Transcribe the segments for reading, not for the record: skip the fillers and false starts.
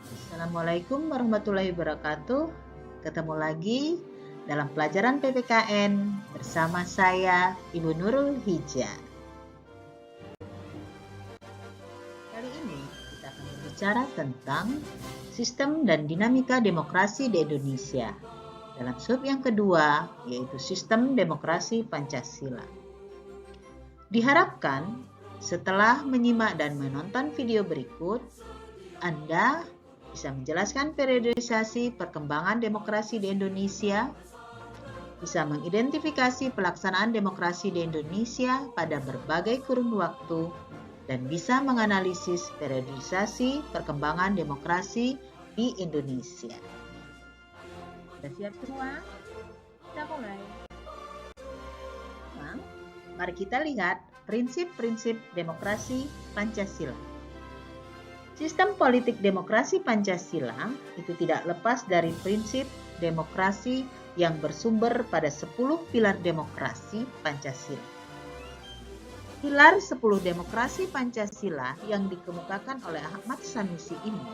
Assalamualaikum warahmatullahi wabarakatuh. Ketemu lagi dalam pelajaran PPKN bersama saya, Ibu Nurul Hija. Kali ini kita akan berbicara tentang sistem dan dinamika demokrasi di Indonesia. Dalam sub yang kedua, yaitu sistem demokrasi Pancasila. Diharapkan setelah menyimak dan menonton video berikut, Anda bisa menjelaskan periodisasi perkembangan demokrasi di Indonesia, bisa mengidentifikasi pelaksanaan demokrasi di Indonesia pada berbagai kurun waktu, dan bisa menganalisis periodisasi perkembangan demokrasi di Indonesia. Sudah siap semua? Kita mulai. Mari kita lihat prinsip-prinsip demokrasi Pancasila. Sistem politik demokrasi Pancasila itu tidak lepas dari prinsip demokrasi yang bersumber pada 10 pilar demokrasi Pancasila. Pilar 10 demokrasi Pancasila yang dikemukakan oleh Ahmad Sanusi ini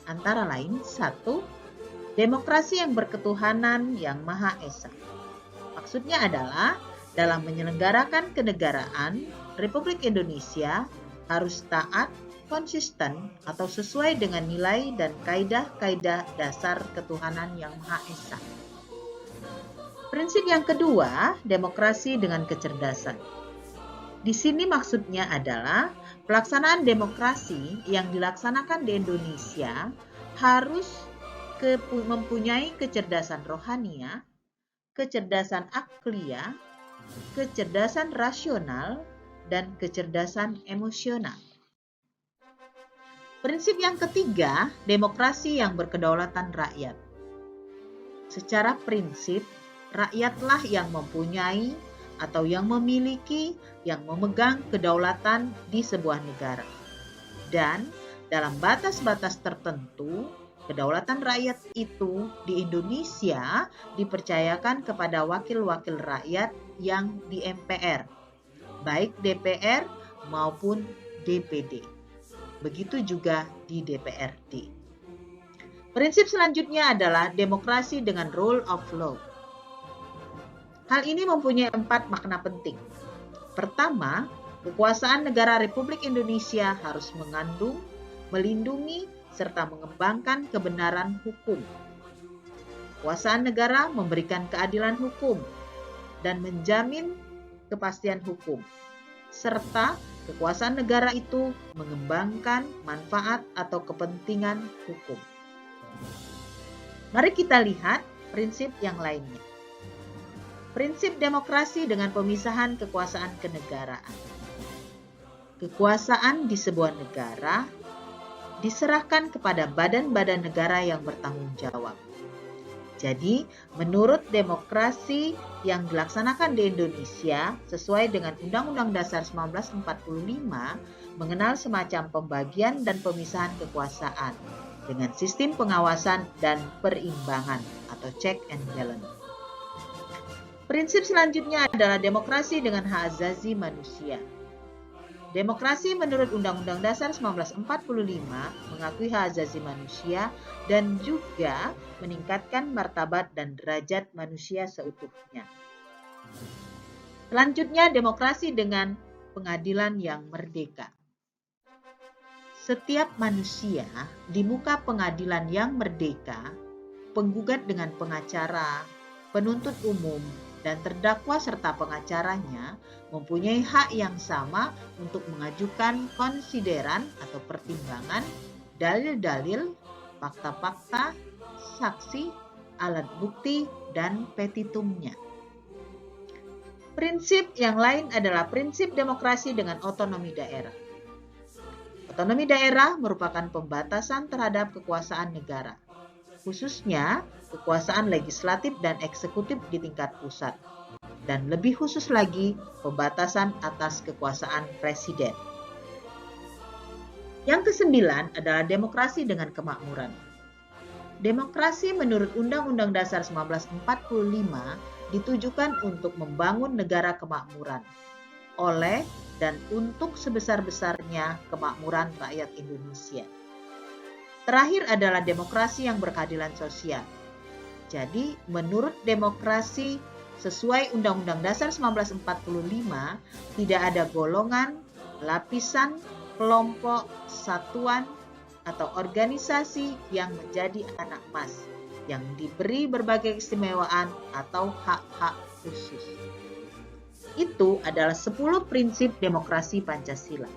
antara lain 1. Demokrasi yang berketuhanan yang Maha Esa. Maksudnya adalah dalam menyelenggarakan kenegaraan, Republik Indonesia harus taat, konsisten, atau sesuai dengan nilai dan kaidah-kaidah dasar ketuhanan yang Maha Esa. Prinsip yang kedua, demokrasi dengan kecerdasan. Di sini maksudnya adalah pelaksanaan demokrasi yang dilaksanakan di Indonesia harus mempunyai kecerdasan rohania, kecerdasan akliyah, kecerdasan rasional, dan kecerdasan emosional. Prinsip yang ketiga, demokrasi yang berkedaulatan rakyat. Secara prinsip, rakyatlah yang mempunyai atau yang memiliki, yang memegang kedaulatan di sebuah negara. Dan dalam batas-batas tertentu, kedaulatan rakyat itu di Indonesia dipercayakan kepada wakil-wakil rakyat yang di MPR, baik DPR maupun DPD. Begitu juga di DPRD. Prinsip selanjutnya adalah demokrasi dengan rule of law. Hal ini mempunyai 4 makna penting. Pertama, kekuasaan negara Republik Indonesia harus mengandung, melindungi, serta mengembangkan kebenaran hukum. Kekuasaan negara memberikan keadilan hukum dan menjamin kepastian hukum, serta kekuasaan negara itu mengembangkan manfaat atau kepentingan hukum. Mari kita lihat prinsip yang lainnya. Prinsip demokrasi dengan pemisahan kekuasaan kenegaraan. Kekuasaan di sebuah negara diserahkan kepada badan-badan negara yang bertanggung jawab. Jadi, menurut demokrasi yang dilaksanakan di Indonesia sesuai dengan Undang-Undang Dasar 1945 mengenal semacam pembagian dan pemisahan kekuasaan dengan sistem pengawasan dan perimbangan atau check and balance. Prinsip selanjutnya adalah demokrasi dengan hak asasi manusia. Demokrasi menurut Undang-Undang Dasar 1945 mengakui hak asasi manusia dan juga meningkatkan martabat dan derajat manusia seutuhnya. Selanjutnya, demokrasi dengan pengadilan yang merdeka. Setiap manusia di muka pengadilan yang merdeka, penggugat dengan pengacara, penuntut umum, dan terdakwa serta pengacaranya mempunyai hak yang sama untuk mengajukan konsideran atau pertimbangan, dalil-dalil, fakta-fakta, saksi, alat bukti, dan petitumnya. Prinsip yang lain adalah prinsip demokrasi dengan otonomi daerah. Otonomi daerah merupakan pembatasan terhadap kekuasaan negara, khususnya kekuasaan legislatif dan eksekutif di tingkat pusat, dan lebih khusus lagi pembatasan atas kekuasaan presiden. Yang kesembilan adalah demokrasi dengan kemakmuran. Demokrasi menurut Undang-Undang Dasar 1945 ditujukan untuk membangun negara kemakmuran oleh dan untuk sebesar-besarnya kemakmuran rakyat Indonesia. Terakhir adalah demokrasi yang berkeadilan sosial. Jadi, menurut demokrasi sesuai Undang-Undang Dasar 1945, tidak ada golongan, lapisan, kelompok, satuan, atau organisasi yang menjadi anak emas, yang diberi berbagai keistimewaan atau hak-hak khusus. Itu adalah 10 prinsip demokrasi Pancasila.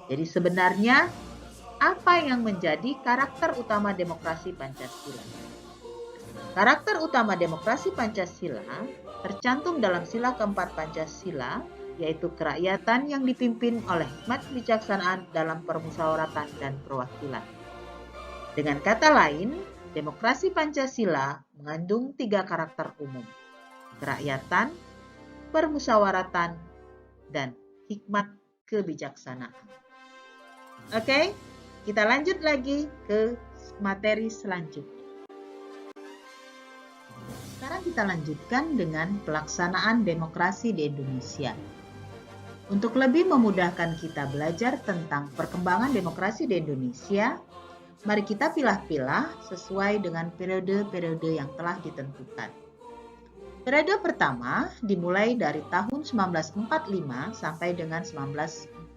Jadi sebenarnya, apa yang menjadi karakter utama demokrasi Pancasila? Karakter utama demokrasi Pancasila tercantum dalam sila keempat Pancasila, yaitu kerakyatan yang dipimpin oleh hikmat kebijaksanaan dalam permusyawaratan dan perwakilan. Dengan kata lain, demokrasi Pancasila mengandung 3 karakter umum: kerakyatan, permusyawaratan, dan hikmat kebijaksanaan. Oke, kita lanjut lagi ke materi selanjutnya. Sekarang kita lanjutkan dengan pelaksanaan demokrasi di Indonesia. Untuk lebih memudahkan kita belajar tentang perkembangan demokrasi di Indonesia, mari kita pilah-pilah sesuai dengan periode-periode yang telah ditentukan. Periode pertama dimulai dari tahun 1945 sampai dengan 1949.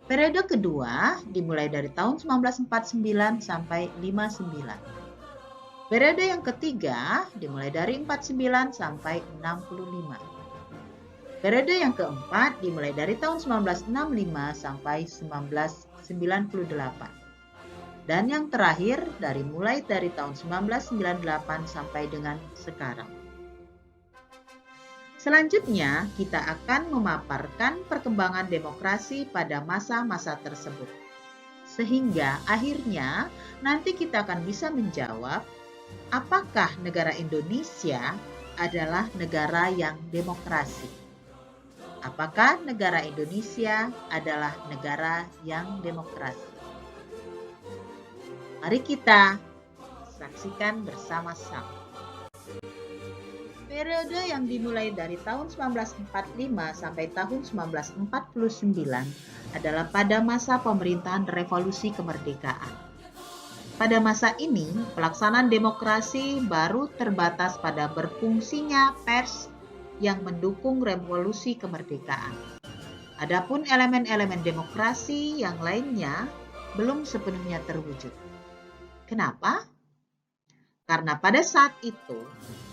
Periode kedua dimulai dari tahun 1949 sampai 59. Periode yang ketiga dimulai dari 49 sampai 65. Periode yang keempat dimulai dari tahun 1965 sampai 1998. Dan yang terakhir mulai dari tahun 1998 sampai dengan sekarang. Selanjutnya, kita akan memaparkan perkembangan demokrasi pada masa-masa tersebut. Sehingga akhirnya nanti kita akan bisa menjawab, apakah negara Indonesia adalah negara yang demokrasi? Apakah negara Indonesia adalah negara yang demokrasi? Mari kita saksikan bersama-sama. Periode yang dimulai dari tahun 1945 sampai tahun 1949 adalah pada masa pemerintahan revolusi kemerdekaan. Pada masa ini, pelaksanaan demokrasi baru terbatas pada berfungsinya pers yang mendukung revolusi kemerdekaan. Adapun elemen-elemen demokrasi yang lainnya belum sepenuhnya terwujud. Kenapa? Karena pada saat itu,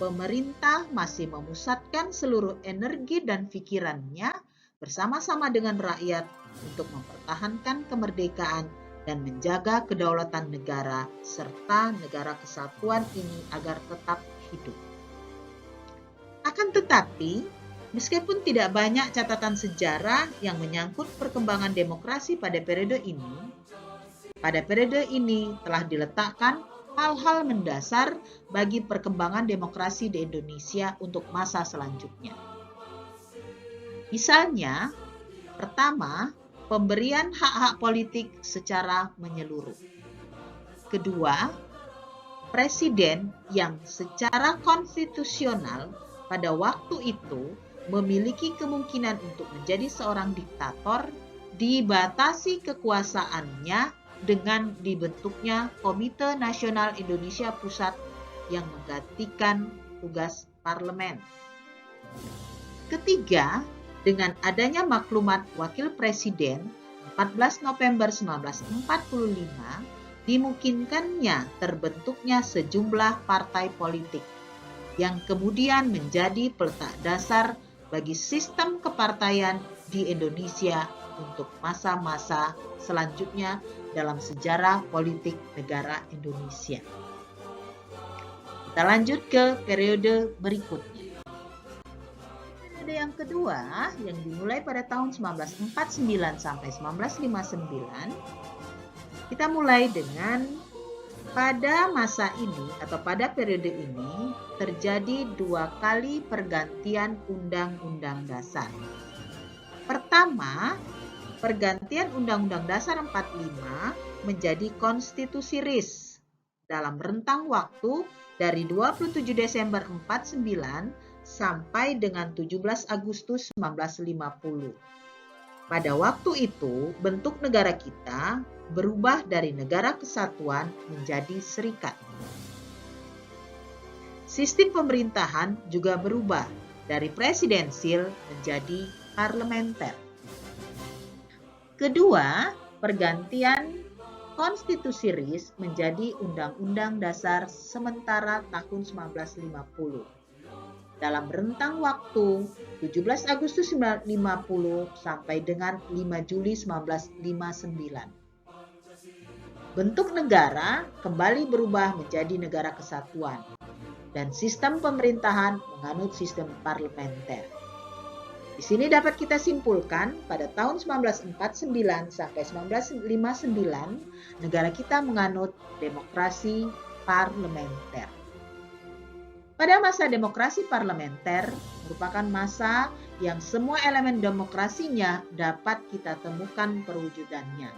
pemerintah masih memusatkan seluruh energi dan pikirannya bersama-sama dengan rakyat untuk mempertahankan kemerdekaan dan menjaga kedaulatan negara serta negara kesatuan ini agar tetap hidup. Akan tetapi, meskipun tidak banyak catatan sejarah yang menyangkut perkembangan demokrasi pada periode ini telah diletakkan hal-hal mendasar bagi perkembangan demokrasi di Indonesia untuk masa selanjutnya. Misalnya, pertama, pemberian hak-hak politik secara menyeluruh. Kedua, presiden yang secara konstitusional pada waktu itu memiliki kemungkinan untuk menjadi seorang diktator dibatasi kekuasaannya dengan dibentuknya Komite Nasional Indonesia Pusat yang menggantikan tugas parlemen. Ketiga, dengan adanya maklumat Wakil Presiden 14 November 1945, dimungkinkannya terbentuknya sejumlah partai politik yang kemudian menjadi peletak dasar bagi sistem kepartaian di Indonesia untuk masa-masa selanjutnya dalam sejarah politik negara Indonesia. Kita lanjut ke periode berikutnya. Periode yang kedua yang dimulai pada tahun 1949 sampai 1959, kita mulai dengan pada masa ini atau pada periode ini terjadi 2 kali pergantian Undang-Undang Dasar. Pertama, pergantian Undang-Undang Dasar 45 menjadi Konstitusi RIS dalam rentang waktu dari 27 Desember 49 sampai dengan 17 Agustus 1950. Pada waktu itu, bentuk negara kita berubah dari negara kesatuan menjadi serikat. Sistem pemerintahan juga berubah dari presidensil menjadi parlementer. Kedua, pergantian Konstitusi RIS menjadi Undang-Undang Dasar sementara tahun 1950. Dalam rentang waktu 17 Agustus 1950 sampai dengan 5 Juli 1959. Bentuk negara kembali berubah menjadi negara kesatuan dan sistem pemerintahan menganut sistem parlementer. Di sini dapat kita simpulkan pada tahun 1949 sampai 1959 negara kita menganut demokrasi parlementer. Pada masa demokrasi parlementer merupakan masa yang semua elemen demokrasinya dapat kita temukan perwujudannya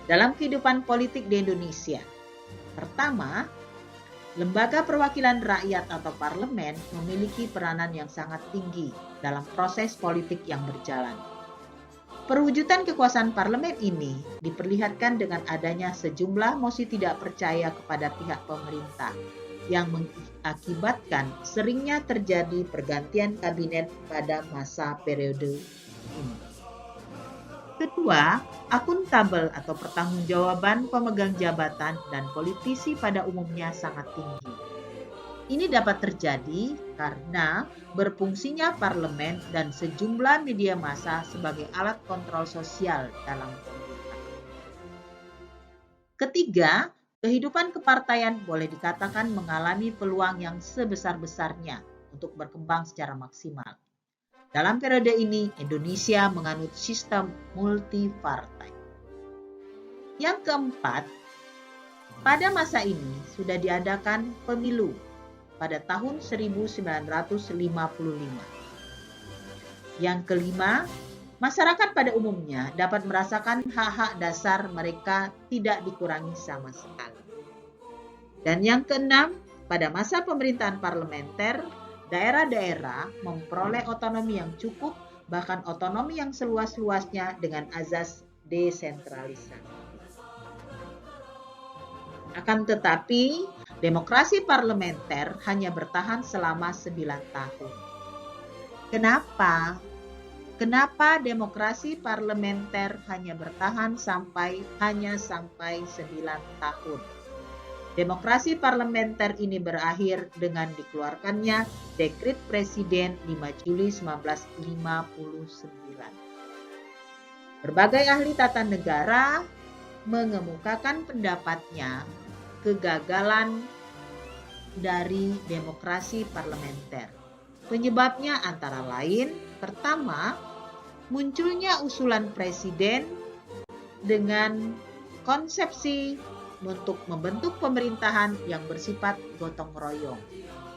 dalam kehidupan politik di Indonesia. Pertama, lembaga perwakilan rakyat atau parlemen memiliki peranan yang sangat tinggi dalam proses politik yang berjalan. Perwujudan kekuasaan parlemen ini diperlihatkan dengan adanya sejumlah mosi tidak percaya kepada pihak pemerintah yang mengakibatkan seringnya terjadi pergantian kabinet pada masa periode ini. Kedua, akuntabel atau pertanggungjawaban pemegang jabatan dan politisi pada umumnya sangat tinggi. Ini dapat terjadi karena berfungsinya parlemen dan sejumlah media massa sebagai alat kontrol sosial dalam pemerintahan. Ketiga, kehidupan kepartaian boleh dikatakan mengalami peluang yang sebesar-besarnya untuk berkembang secara maksimal. Dalam periode ini, Indonesia menganut sistem multipartai. Yang keempat, pada masa ini sudah diadakan pemilu pada tahun 1955. Yang kelima, masyarakat pada umumnya dapat merasakan hak-hak dasar mereka tidak dikurangi sama sekali. Dan yang keenam, pada masa pemerintahan parlementer, daerah-daerah memperoleh otonomi yang cukup, bahkan otonomi yang seluas-luasnya dengan azas desentralisasi. Akan tetapi, demokrasi parlementer hanya bertahan selama 9 tahun. Kenapa? Kenapa demokrasi parlementer hanya bertahan sampai 9 tahun? Demokrasi parlementer ini berakhir dengan dikeluarkannya Dekret Presiden 5 Juli 1959. Berbagai ahli tata negara mengemukakan pendapatnya kegagalan dari demokrasi parlementer. Penyebabnya antara lain, pertama, munculnya usulan presiden dengan konsepsi untuk membentuk pemerintahan yang bersifat gotong royong,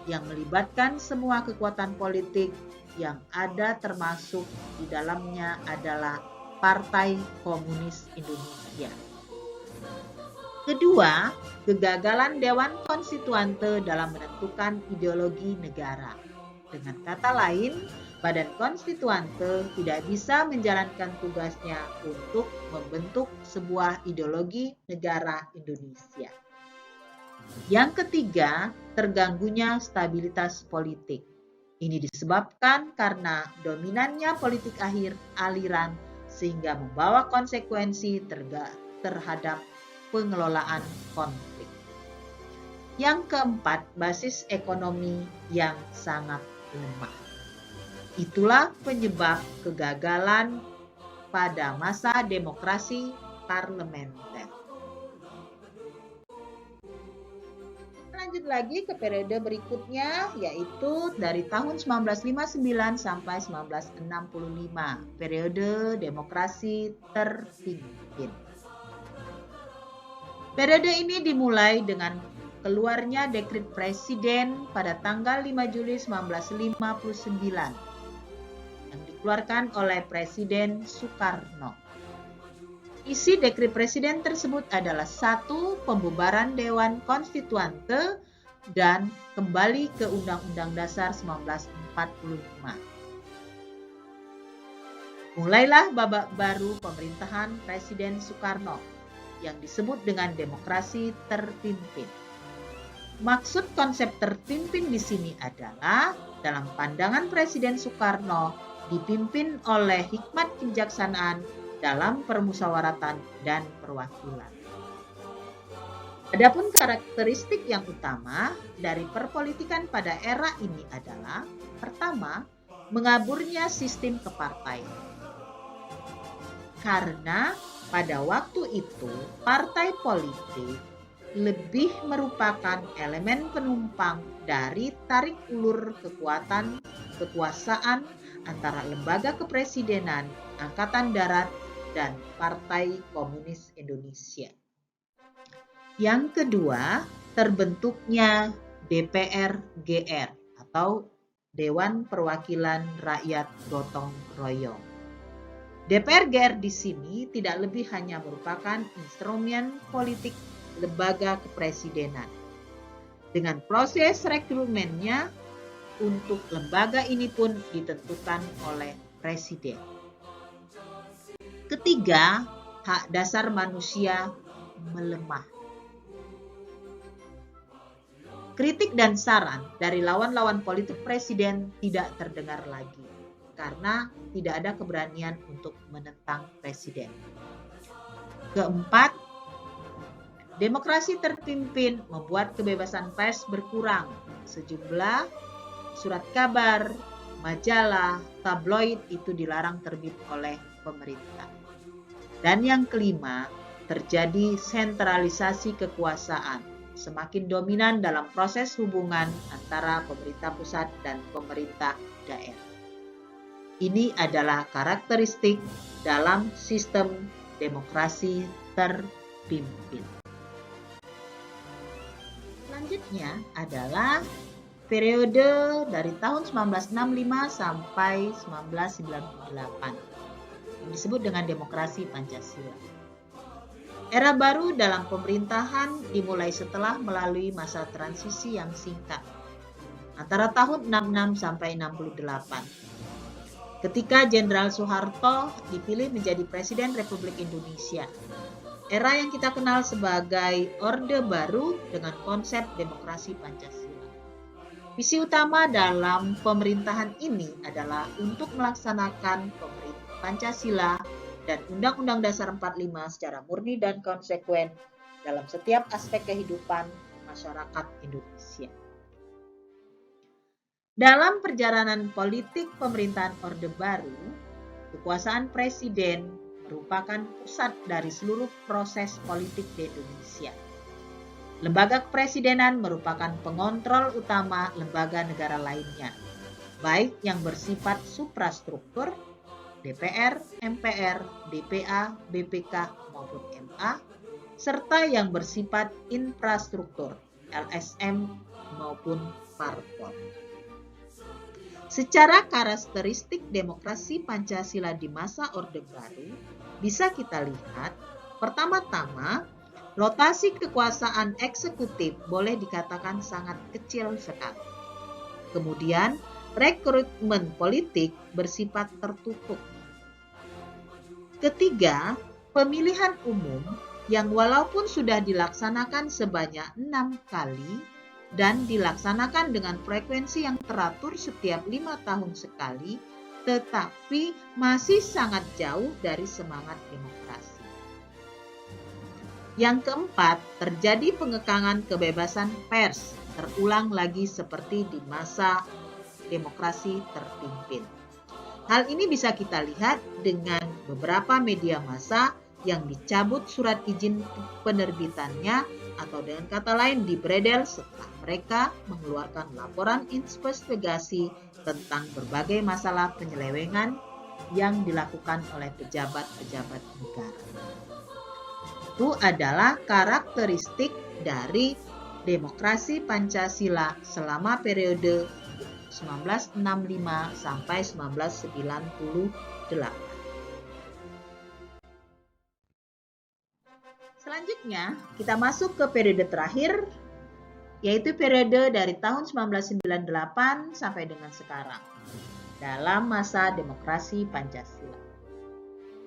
yang melibatkan semua kekuatan politik yang ada, termasuk di dalamnya adalah Partai Komunis Indonesia. Kedua, kegagalan Dewan Konstituante dalam menentukan ideologi negara. Dengan kata lain, Badan Konstituante tidak bisa menjalankan tugasnya untuk membentuk sebuah ideologi negara Indonesia. Yang ketiga, terganggunya stabilitas politik. Ini disebabkan karena dominannya politik aliran sehingga membawa konsekuensi terhadap pengelolaan konflik. Yang keempat, basis ekonomi yang sangat lemah. Itulah penyebab kegagalan pada masa demokrasi parlementer. Lanjut lagi ke periode berikutnya, yaitu dari tahun 1959 sampai 1965, periode demokrasi terpimpin. Periode ini dimulai dengan keluarnya Dekret Presiden pada tanggal 5 Juli 1959 yang dikeluarkan oleh Presiden Soekarno. Isi Dekret Presiden tersebut adalah 1. Pembubaran Dewan Konstituante dan kembali ke Undang-Undang Dasar 1945. Mulailah babak baru pemerintahan Presiden Soekarno yang disebut dengan demokrasi terpimpin. Maksud konsep terpimpin di sini adalah dalam pandangan Presiden Soekarno dipimpin oleh hikmat kebijaksanaan dalam permusyawaratan dan perwakilan. Adapun karakteristik yang utama dari perpolitikan pada era ini adalah pertama, mengaburnya sistem kepartaian. Karena pada waktu itu partai politik lebih merupakan elemen penumpang dari tarik ulur kekuasaan antara lembaga kepresidenan, angkatan darat, dan Partai Komunis Indonesia. Yang kedua, terbentuknya DPR-GR atau Dewan Perwakilan Rakyat Gotong Royong. DPR-GR di sini tidak lebih hanya merupakan instrumen politik lembaga kepresidenan. Dengan proses rekrutmennya untuk lembaga ini pun ditentukan oleh presiden. Ketiga, hak dasar manusia melemah. Kritik dan saran dari lawan-lawan politik presiden tidak terdengar lagi karena tidak ada keberanian untuk menentang presiden. Keempat, demokrasi terpimpin membuat kebebasan pers berkurang. Sejumlah surat kabar, majalah, tabloid itu dilarang terbit oleh pemerintah. Dan yang kelima, terjadi sentralisasi kekuasaan. Semakin dominan dalam proses hubungan antara pemerintah pusat dan pemerintah daerah. Ini adalah karakteristik dalam sistem demokrasi terpimpin. Selanjutnya adalah periode dari tahun 1965 sampai 1998 yang disebut dengan demokrasi Pancasila. Era baru dalam pemerintahan dimulai setelah melalui masa transisi yang singkat, antara tahun 66 sampai 68. Ketika Jenderal Soeharto dipilih menjadi Presiden Republik Indonesia. Era yang kita kenal sebagai Orde Baru dengan konsep demokrasi Pancasila. Visi utama dalam pemerintahan ini adalah untuk melaksanakan Pancasila dan Undang-Undang Dasar 45 secara murni dan konsekuen dalam setiap aspek kehidupan masyarakat Indonesia. Dalam perjalanan politik pemerintahan Orde Baru, kekuasaan presiden merupakan pusat dari seluruh proses politik di Indonesia. Lembaga kepresidenan merupakan pengontrol utama lembaga negara lainnya, baik yang bersifat suprastruktur, DPR, MPR, DPA, BPK, maupun MA, serta yang bersifat infrastruktur, LSM, maupun parpol. Secara karakteristik demokrasi Pancasila di masa Orde Baru, bisa kita lihat, pertama-tama, rotasi kekuasaan eksekutif boleh dikatakan sangat kecil sekali. Kemudian, rekrutmen politik bersifat tertutup. Ketiga, pemilihan umum yang walaupun sudah dilaksanakan sebanyak 6 kali dan dilaksanakan dengan frekuensi yang teratur setiap 5 tahun sekali, tetapi masih sangat jauh dari semangat demokrasi. Yang keempat, terjadi pengekangan kebebasan pers, terulang lagi seperti di masa demokrasi terpimpin. Hal ini bisa kita lihat dengan beberapa media massa yang dicabut surat izin penerbitannya atau dengan kata lain dibredel setelah mereka mengeluarkan laporan investigasi tentang berbagai masalah penyelewengan yang dilakukan oleh pejabat-pejabat negara. Itu adalah karakteristik dari demokrasi Pancasila selama periode 1965 sampai 1998. Selanjutnya, kita masuk ke periode terakhir, yaitu periode dari tahun 1998 sampai dengan sekarang, dalam masa demokrasi Pancasila.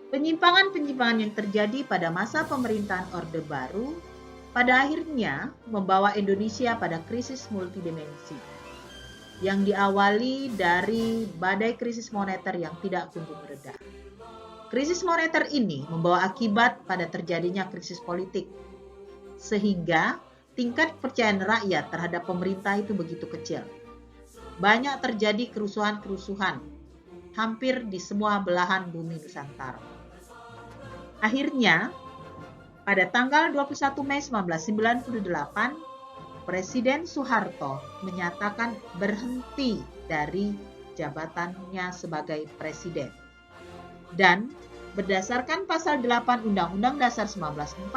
Penyimpangan-penyimpangan yang terjadi pada masa pemerintahan Orde Baru pada akhirnya membawa Indonesia pada krisis multidimensi yang diawali dari badai krisis moneter yang tidak kunjung reda. Krisis moneter ini membawa akibat pada terjadinya krisis politik, sehingga tingkat kepercayaan rakyat terhadap pemerintah itu begitu kecil. Banyak terjadi kerusuhan-kerusuhan hampir di semua belahan bumi Nusantara. Akhirnya, pada tanggal 21 Mei 1998, Presiden Soeharto menyatakan berhenti dari jabatannya sebagai presiden. Dan berdasarkan pasal 8 Undang-Undang Dasar 1945,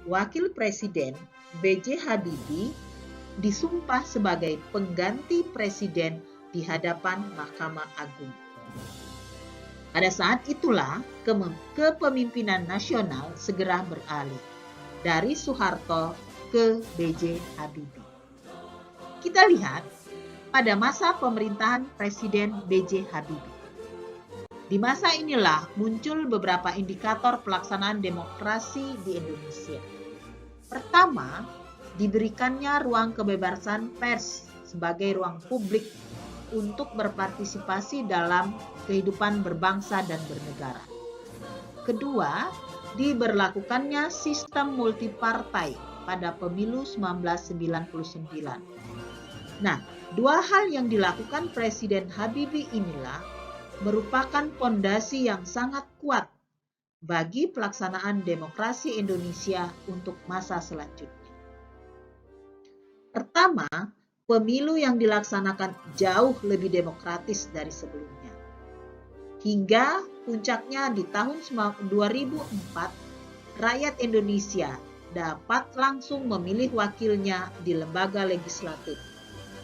Wakil Presiden B.J. Habibie disumpah sebagai pengganti presiden di hadapan Mahkamah Agung. Pada saat itulah kepemimpinan nasional segera beralih dari Soeharto ke B.J. Habibie. Kita lihat pada masa pemerintahan Presiden B.J. Habibie. Di masa inilah muncul beberapa indikator pelaksanaan demokrasi di Indonesia. Pertama, diberikannya ruang kebebasan pers sebagai ruang publik untuk berpartisipasi dalam kehidupan berbangsa dan bernegara. Kedua, diberlakukannya sistem multipartai pada pemilu 1999. Nah, dua hal yang dilakukan Presiden Habibie inilah merupakan fondasi yang sangat kuat bagi pelaksanaan demokrasi Indonesia untuk masa selanjutnya. Pertama, pemilu yang dilaksanakan jauh lebih demokratis dari sebelumnya. Hingga puncaknya di tahun 2004, rakyat Indonesia dapat langsung memilih wakilnya di lembaga legislatif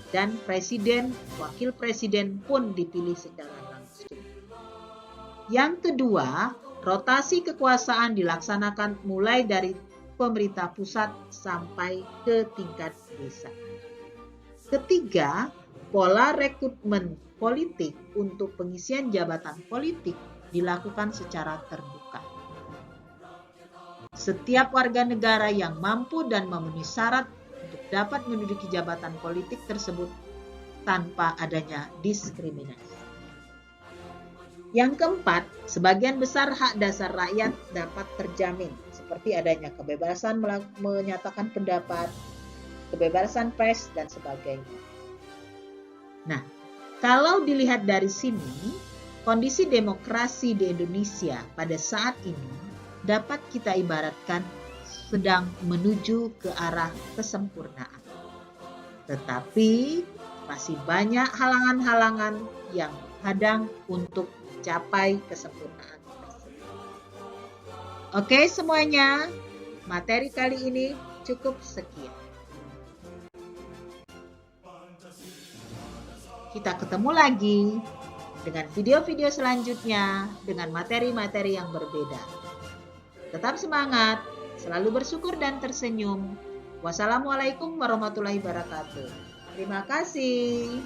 dan presiden, wakil presiden pun dipilih secara langsung. Yang kedua, rotasi kekuasaan dilaksanakan mulai dari pemerintah pusat sampai ke tingkat desa. Ketiga, pola rekrutmen politik untuk pengisian jabatan politik dilakukan secara terbuka. Setiap warga negara yang mampu dan memenuhi syarat untuk dapat menduduki jabatan politik tersebut tanpa adanya diskriminasi. Yang keempat, sebagian besar hak dasar rakyat dapat terjamin, seperti adanya kebebasan menyatakan pendapat, kebebasan pers, dan sebagainya. Nah, kalau dilihat dari sini, kondisi demokrasi di Indonesia pada saat ini dapat kita ibaratkan sedang menuju ke arah kesempurnaan. Tetapi masih banyak halangan-halangan yang hadang untuk mencapai kesempurnaan tersebut. Oke semuanya, materi kali ini cukup sekian. Kita ketemu lagi dengan video-video selanjutnya dengan materi-materi yang berbeda. Tetap semangat, selalu bersyukur dan tersenyum. Wassalamualaikum warahmatullahi wabarakatuh. Terima kasih.